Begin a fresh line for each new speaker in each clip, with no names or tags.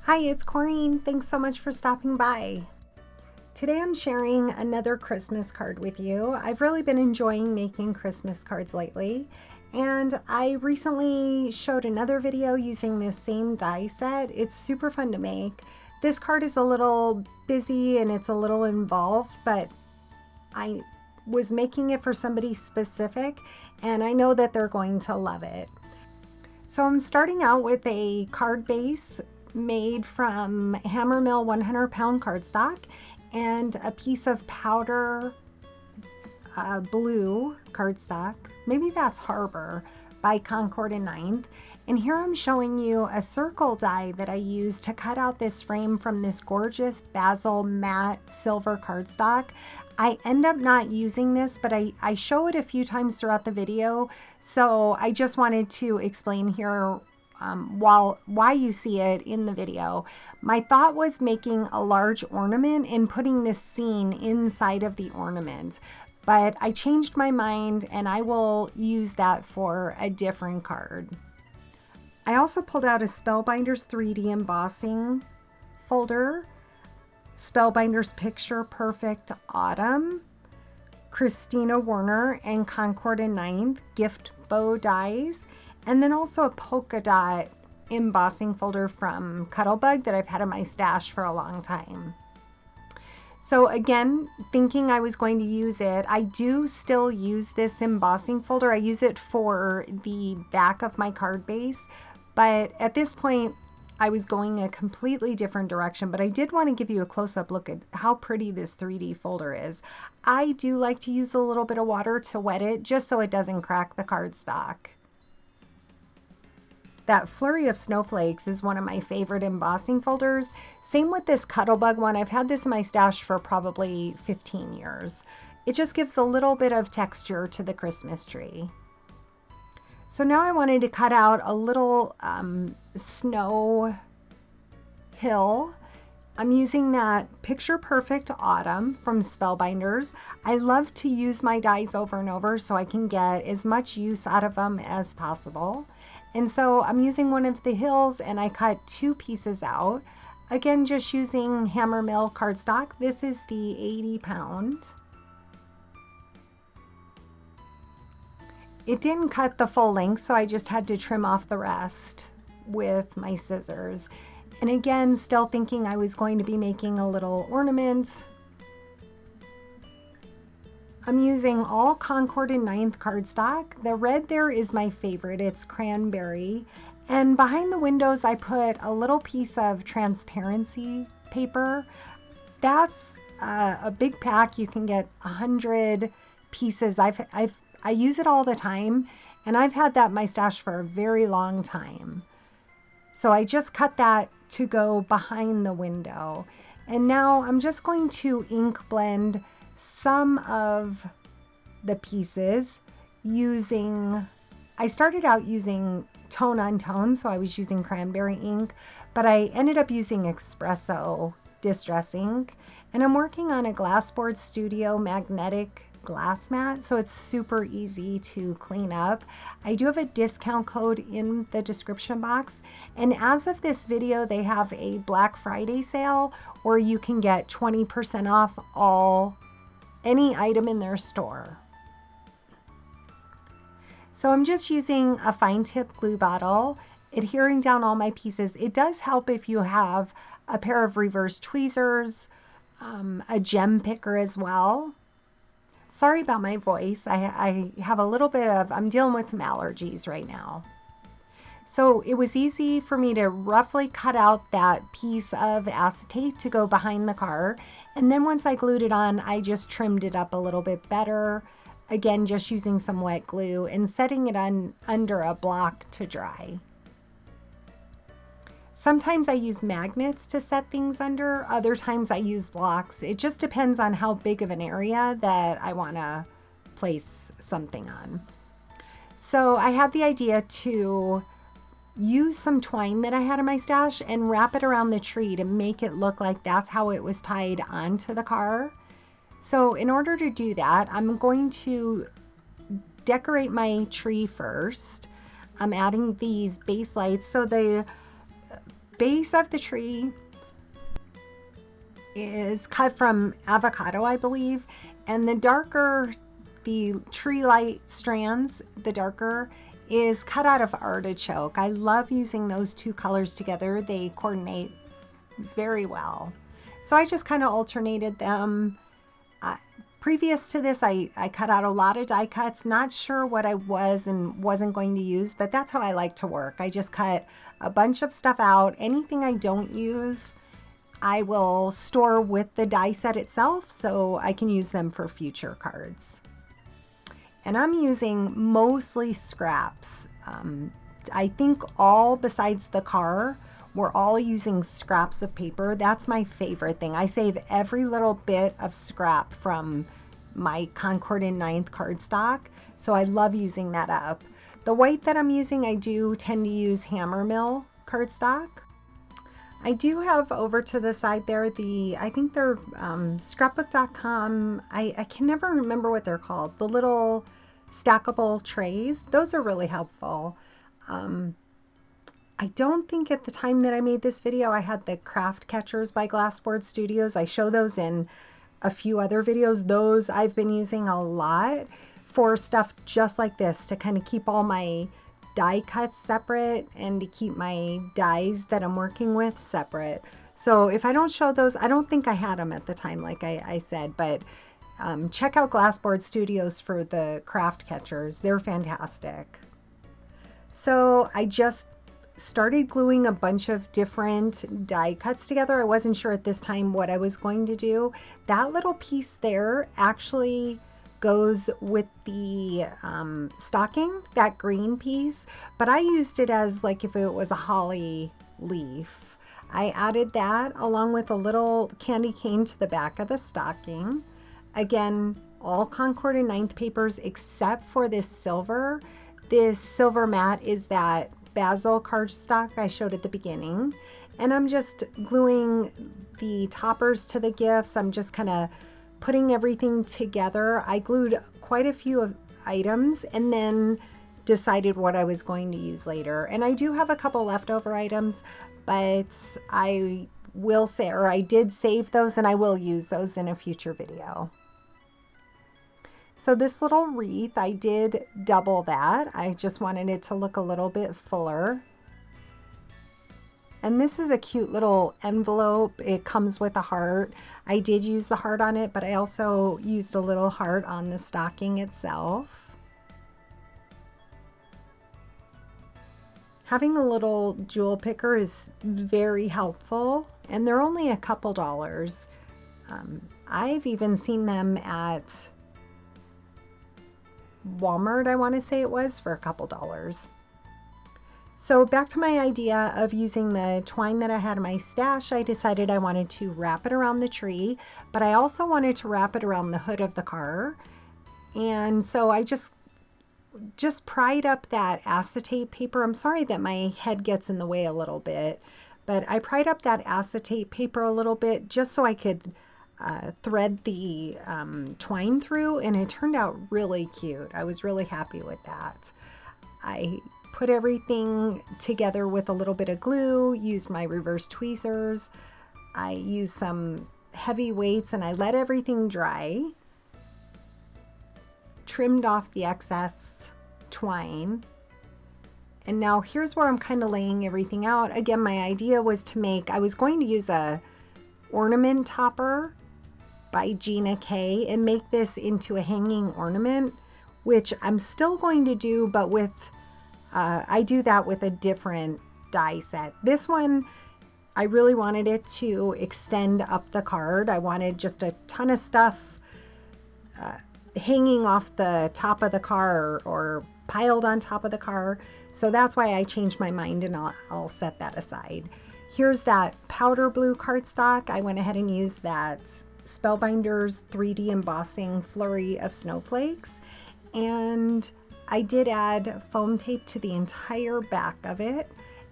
Hi, it's Corrine. Thanks so much for stopping by. Today I'm sharing another Christmas card with you. I've really been enjoying making Christmas cards lately, and I recently showed another video using this same die set. It's super fun to make. This card is a little busy and it's a little involved, but I was making it for somebody specific and I know that they're going to love it. So I'm starting out with a card base made from Hammermill 100-pound cardstock and a piece of powder blue cardstock. Maybe that's Harbor by Concord and Ninth. And here I'm showing you a circle die that I used to cut out this frame from this gorgeous basil matte silver cardstock. I end up not using this, but I show it a few times throughout the video. So I just wanted to explain here why you see it in the video. My thought was making a large ornament and putting this scene inside of the ornament, but I changed my mind and I will use that for a different card. I also pulled out a Spellbinders 3D embossing folder, Spellbinders Picture Perfect Autumn, Christina Werner and Concord and Ninth gift bow dies, and then also a polka dot embossing folder from Cuttlebug that I've had in my stash for a long time. So again, thinking I was going to use it, I do still use this embossing folder. I use it for the back of my card base, but at this point I was going a completely different direction, but I did want to give you a close-up look at how pretty this 3D folder is. I do like to use a little bit of water to wet it just so it doesn't crack the cardstock. That Flurry of Snowflakes is one of my favorite embossing folders. Same with this Cuttlebug one. I've had this in my stash for probably 15 years. It just gives a little bit of texture to the Christmas tree. So now I wanted to cut out a little snow hill. I'm using that Picture Perfect Autumn from Spellbinders. I love to use my dies over and over so I can get as much use out of them as possible. And so I'm using one of the hills and I cut two pieces out. Again, just using Hammermill cardstock. This is the 80-pound. It didn't cut the full length, so I just had to trim off the rest with my scissors. And again, still thinking I was going to be making a little ornament. I'm using all Concord and Ninth cardstock. The red there is my favorite. It's cranberry. And behind the windows, I put a little piece of transparency paper. That's a big pack. You can get 100 pieces. I use it all the time, and I've had that in my stash for a very long time. So I just cut that to go behind the window. And now I'm just going to ink blend some of the pieces using, I started out using tone on tone, so I was using cranberry ink, but I ended up using espresso distress ink, and I'm working on a Glassboard Studio magnetic glass mat, so it's super easy to clean up. I do have a discount code in the description box, and as of this video they have a Black Friday sale where you can get 20% off any item in their store. So I'm just using a fine tip glue bottle, adhering down all my pieces. It does help if you have a pair of reverse tweezers, a gem picker as well. Sorry about my voice. I have a little bit of, I'm dealing with some allergies right now. So it was easy for me to roughly cut out that piece of acetate to go behind the car. And then once I glued it on, I just trimmed it up a little bit better. Again, just using some wet glue and setting it under a block to dry. Sometimes I use magnets to set things under, other times I use blocks. It just depends on how big of an area that I want to place something on. So I had the idea to use some twine that I had in my stash and wrap it around the tree to make it look like that's how it was tied onto the car. So in order to do that, I'm going to decorate my tree first. I'm adding these base lights. So the base of the tree is cut from avocado, I believe, and the darker the tree light strands, the darker, is cut out of artichoke. I love using those two colors together. They coordinate very well. So I just kind of alternated them. Previous to this, I cut out a lot of die cuts, not sure what I was and wasn't going to use, but that's how I like to work. I just cut a bunch of stuff out. Anything I don't use, I will store with the die set itself so I can use them for future cards. And I'm using mostly scraps. I think all besides the car, we're all using scraps of paper. That's my favorite thing. I save every little bit of scrap from my Concord and 9th cardstock, so I love using that up. The white that I'm using, I do tend to use hammer mill cardstock. I do have over to the side there I think they're scrapbook.com. I can never remember what they're called. The little stackable trays. Those are really helpful. I don't think at the time that I made this video I had the craft catchers by Glassboard Studios. I show those in a few other videos. Those I've been using a lot for stuff just like this, to kind of keep all my die cuts separate and to keep my dies that I'm working with separate. So if I don't show those, I don't think I had them at the time like I said, but check out Glassboard Studios for the craft catchers. They're fantastic. So I just started gluing a bunch of different die cuts together. I wasn't sure at this time what I was going to do. That little piece there actually goes with the stocking, that green piece, but I used it as like if it was a holly leaf. I added that along with a little candy cane to the back of the stocking. Again, all Concord and 9th papers except for this silver. This silver mat is that basil cardstock I showed at the beginning, and I'm just gluing the toppers to the gifts. I'm just kind of putting everything together. I glued quite a few items and then decided what I was going to use later. And I do have a couple leftover items, but I will say, or I did save those and I will use those in a future video. So this little wreath, I did double that. I just wanted it to look a little bit fuller. And this is a cute little envelope. It comes with a heart. I did use the heart on it, but I also used a little heart on the stocking itself. Having a little jewel picker is very helpful, and they're only a couple dollars. I've even seen them at Walmart, I want to say it was, for a couple dollars. So back to my idea of using the twine that I had in my stash, I decided I wanted to wrap it around the tree, but I also wanted to wrap it around the hood of the car. And so I just pried up that acetate paper. I'm sorry that my head gets in the way a little bit, but I pried up that acetate paper a little bit just so I could thread the twine through, and it turned out really cute. I was really happy with that. I put everything together with a little bit of glue, used my reverse tweezers. I used some heavy weights and I let everything dry. Trimmed off the excess twine. And now here's where I'm kind of laying everything out. Again, my idea was I was going to use a ornament topper by Gina K and make this into a hanging ornament, which I'm still going to do, but with I do that with a different die set. This one, I really wanted it to extend up the card. I wanted just a ton of stuff hanging off the top of the car or piled on top of the car. So that's why I changed my mind, and I'll set that aside. Here's that powder blue cardstock. I went ahead and used that Spellbinders 3D embossing flurry of snowflakes, and I did add foam tape to the entire back of it,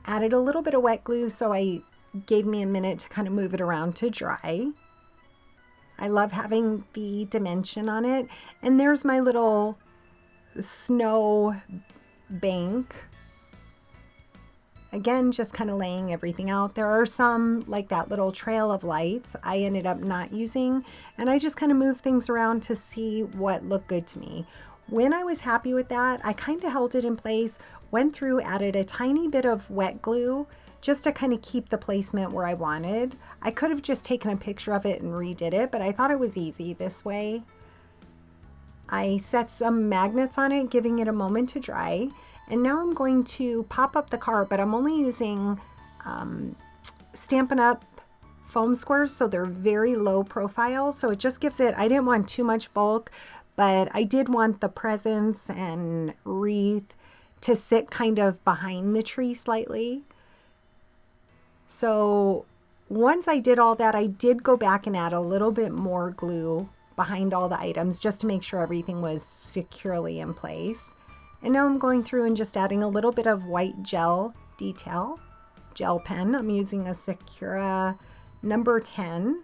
added a little bit of wet glue, so I gave me a minute to kind of move it around to dry. I love having the dimension on it. And there's my little snow bank. Again, just kind of laying everything out. There are some, like that little trail of lights, I ended up not using, and I just kind of moved things around to see what looked good to me. When I was happy with that, I kind of held it in place, went through, added a tiny bit of wet glue just to kind of keep the placement where I wanted. I could have just taken a picture of it and redid it, but I thought it was easy this way. I set some magnets on it, giving it a moment to dry. And now I'm going to pop up the card, but I'm only using Stampin' Up! Foam squares, so they're very low profile. So it just gives it, I didn't want too much bulk, but I did want the presents and wreath to sit kind of behind the tree slightly. So once I did all that, I did go back and add a little bit more glue behind all the items just to make sure everything was securely in place. And now I'm going through and just adding a little bit of white gel detail, gel pen. I'm using a Sakura number 10.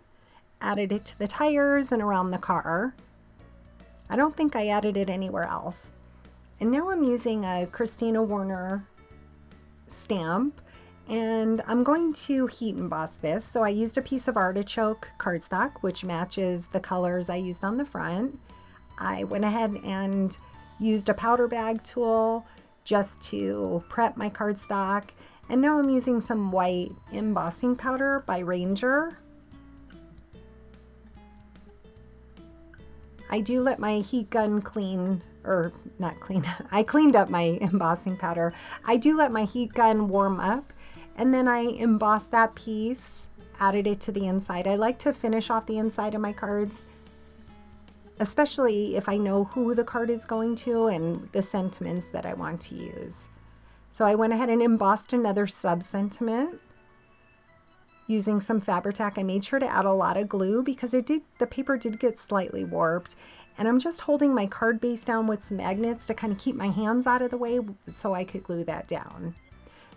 Added it to the tires and around the car. I don't think I added it anywhere else. And now I'm using a Christina Warner stamp, and I'm going to heat emboss this. So I used a piece of artichoke cardstock, which matches the colors I used on the front. I went ahead and used a powder bag tool just to prep my cardstock, and now I'm using some white embossing powder by Ranger. I do let my heat gun clean, or not clean, I cleaned up my embossing powder. I do let my heat gun warm up, and then I emboss that piece, added it to the inside. I like to finish off the inside of my cards, especially if I know who the card is going to and the sentiments that I want to use. So I went ahead and embossed another sub-sentiment using some Fabri-Tac. I made sure to add a lot of glue because the paper did get slightly warped. And I'm just holding my card base down with some magnets to kind of keep my hands out of the way so I could glue that down.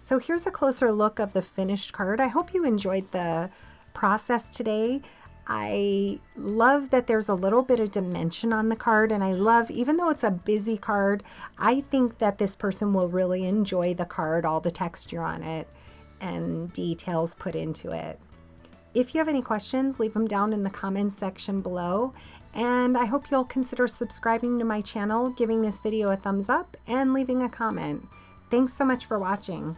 So here's a closer look of the finished card. I hope you enjoyed the process today. I love that there's a little bit of dimension on the card, and I love, even though it's a busy card, I think that this person will really enjoy the card, all the texture on it and details put into it. If you have any questions, leave them down in the comments section below, and I hope you'll consider subscribing to my channel, giving this video a thumbs up, and leaving a comment. Thanks so much for watching.